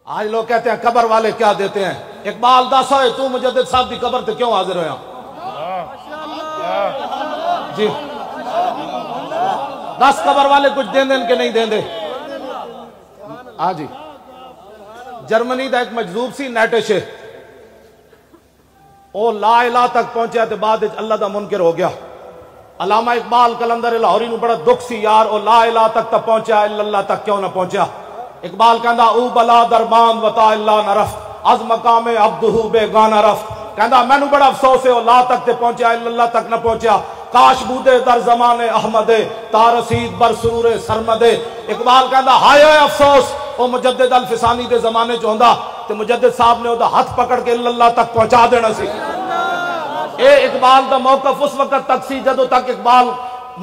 آج لوگ کہتے ہیں قبر والے کیا دیتے ہیں. اقبال دس ہوئے تو مجدد صاحب دی قبر تے کیوں حاضر ہویا جی؟ 10 قبر والے کچھ دیں دیں کہ نہیں دیں دے؟ ہاں جی. جرمنی دا ایک مجذوب سی نیٹش او لا الہ تک پہنچیا تے بعد اللہ دا منکر ہو گیا. علامہ اقبال کلندر لاہوری نو بڑا دکھ سی یار او لا الہ تک تا پہنچیا اللہ تک کیوں نہ پہنچیا. اقبال کہندا او بلا دربان وطا اللہ نہ رفت از مقام عبدہو بے گانا رفت. کہندا میں نو بڑا افسوس ہے او لا تک تے پہنچیا اللہ تک نہ پہنچیا. کاش بودے در زمان احمد تا رسید بر سرور سرمد. اقبال کہندا ہائے افسوس او مجدد الفسانی دے زمانے چ ہوندا تے مجدد صاحب نے او دا ہاتھ پکڑ کے اللہ تک پہنچا دینا سی. اے اقبال دا موقف اس وقت تک سی جدو تک اقبال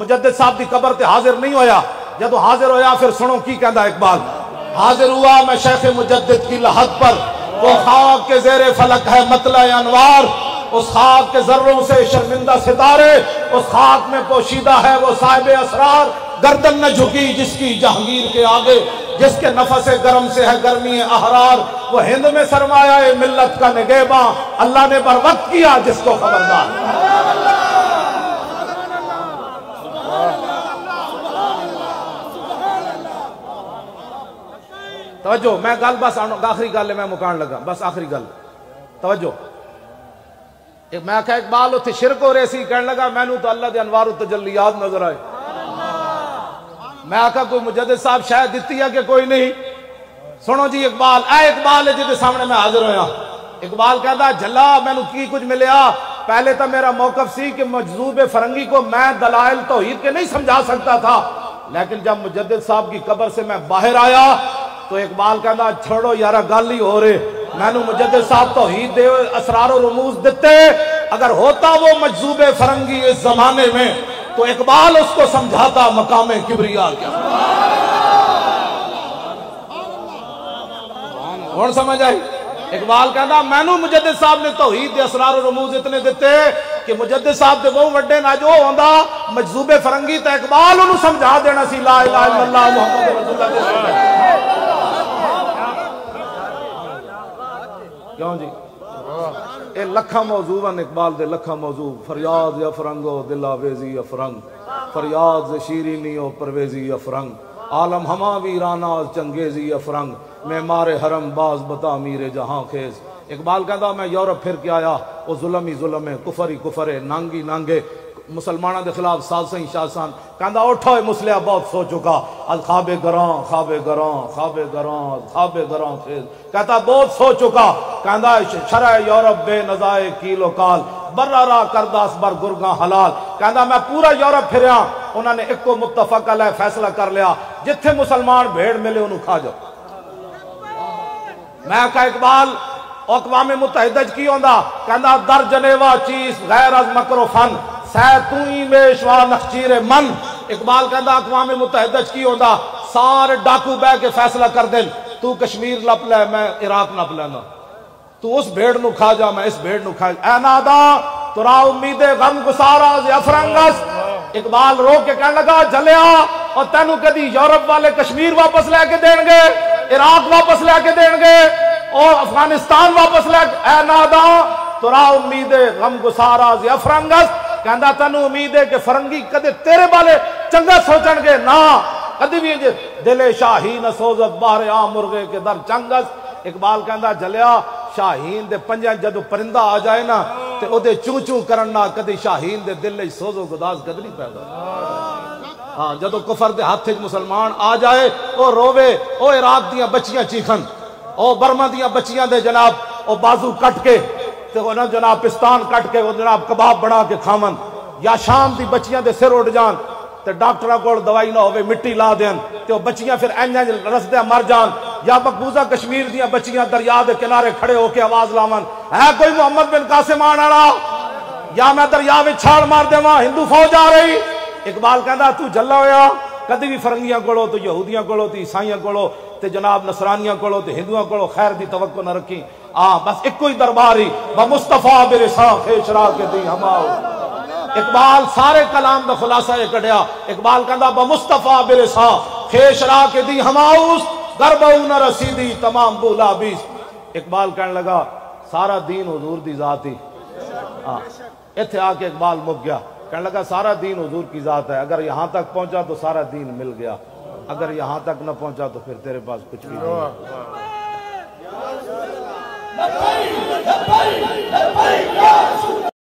مجدد صاحب دی قبر تے حاضر نہیں ہویا. جدو حاضر ہویا پھر سنو کی کہندا اقبال. حاضر ہوا میں شیخ مجدد کی لحد پر وہ خاک کے زیر فلک ہے مطلع انوار. اس خاک کے ذروں سے شرمندہ ستارے اس خاک میں پوشیدہ ہے وہ صاحب اسرار. گردن نہ جھکی جس کی جہانگیر کے آگے جس کے نفس گرم سے ہے گرمی احرار. وہ ہند میں سرمایہ ملت کا نگہباں اللہ نے بر وقت کیا جس کو خبردار. توجہ میں گل بس آخری گل ہے میں مکان لگا بس آخری گل توجہ. میں کہا اقبال اتھے شرک ہو رہے سی کہنے لگا میں نو تو اللہ دے انوار و تجلیات نظر آئے. میں آکھا کوئی مجدد صاحب شاید دیتی ہے کہ کوئی نہیں. سنو جی اقبال اے اقبال ہے جیدے سامنے میں حاضر ہویا. اقبال کہتا جھلا میں نو کی کچھ ملیا. پہلے تو میرا موقف سی کہ مجذوب فرنگی کو میں دلائل توحید کے نہیں سمجھا سکتا تھا لیکن جب مجدد صاحب کی قبر سے میں باہر آیا تو اقبال کہتا چھوڑو یارا گل ہی ہو رہے. میں نو مجدد صاحب توحید دے اسرار و رموز دیتے. اگر ہوتا وہ مجذوب فرنگی اس زمانے میں تو اقبال اس کو سمجھاتا مقام کبریا کیا. کون سمجھ آئی؟ اقبال کہتا میں نو مجدد صاحب نے توحید دے اسرار و رموز اتنے دیتے کہ مجدد صاحب دے وہ وڈے نہ جو ہوندا مجذوب فرنگی تا اقبال انہوں سمجھا دینا سی لا الہ الا اللہ محمد رسول اللہ. کیوں جی اے لکھا موضوع ہیں اقبال دے لکھا موضوع. فریاد افرنگو دل آویزی افرنگ فریاد شیرینی و پرویزی افرنگ عالم ہما ویرانا چنگیزی افرنگ معمار حرم باز بتا میر جہاں خیز. اقبال کہتا میں یورپ پھر کے آیا وہ ظلم ہی ظلم ہے کفر ہی کفر ہے نانگی نانگے مسلمانہ دے خلاف سازسیں شاسان. کہتا اٹھو مسلح بہت سو چکا از خواب گران خواب گران خواب گران خواب گران خیز. کہتا بہت سو چکا. کہتا شرع یورپ بے نظائے کیل و کال برا را کرداس بر گرگاں حلال. کہتا میں پورا یورپ پھریا انہوں نے ایک کو متفق علیہ فیصلہ کر لیا جتھے مسلمان بھیڑ ملے انہوں کھا جاؤ. میں کہا اقبال اقوام متحدہ کی ہوندہ کہتا در جنیوہ چیز غیر از مکر و فن سیتوئی میشوا نخچیر من. اقبال کہتا اقوام متحدہ کی ہوندہ سارے ڈاکو بے کے فیصلہ کر دیں تو کشمیر لپ لے میں عراق نپ لینا تو اس بھیڑ نو کھا جا میں اس بھیڑ نو کھا جا. اے نادا ترا امید غم گسارا افرنگس. اقبال رو کے کہنے لگا جلیا اور تینو کدی یورپ والے کشمیر واپس لے کے دیں گے عراق واپس لے کے دیں گے اور افغانستان واپس لے کے. اے نادا ترا امید غم گسارا افرنگس. کہندا تینو امید ہے کہ فرنگی کدے تیرے بالے چنگا سوچن گے نا کدی بھی دل شاہین سوزت باہر عام مرغے کے در چنگس. اقبال کہندا جلیا شاہین دے پنجاں جدو پرندہ آ جائے نا تے او دے چوں چوں کرنا کدی شاہین دے دل وچ سوز و گداز کدی نہیں پیدا. ہاں جدو کفر دے ہاتھ وچ مسلمان آ جائے او روے او عراق دیاں بچیاں چیخن او برما دیاں بچیاں دے جناب او بازو کٹ کے تے او جناب پستان کٹ کے او جناب کباب بنا کے کھاون یا شام دی بچیاں دے سر اڑ جان تے ڈاکٹراں کول دوائی نہ ہوے مٹی لا دین تے او بچیاں پھر اینجاں رسدے مر جان. یا مقبوضہ کشمیر دیاں بچیاں دریا دے کنارے کھڑے ہو کے آواز لاون ہے کوئی محمد بن قاسم آن والا یا میں دریا وچ چھال مار دیواں ہندو فوج آ رہی. اقبال کہندا تو جلا ہویا کدی بھی فرنگیاں کولو تو یہودیاں کولو تو عیسائیاں کولو تے جناب نصرانیاں کولو تے ہندوؤں کولو خیر دی توقع نہ رکھی. بس ایک کوئی درباری بمصطفیٰ برساں خیشرا کے دی ہماؤ. اقبال سارے کلام دا خلاصہ یہ کڈیا. اقبال کہندا بمصطفیٰ برساں خیشرا کے دی ہماؤس گربہو نہ رسیدی تمام بولا بیس. اقبال کہنے لگا سارا دین حضور دی ذات ہی. اتھے آ کے اقبال مک گیا. کہنے لگا سارا دین حضور کی ذات ہے، اگر یہاں تک پہنچا تو سارا دین مل گیا، اگر یہاں تک نہ پہنچا تو پھر تیرے پاس کچھ بھی نہیں.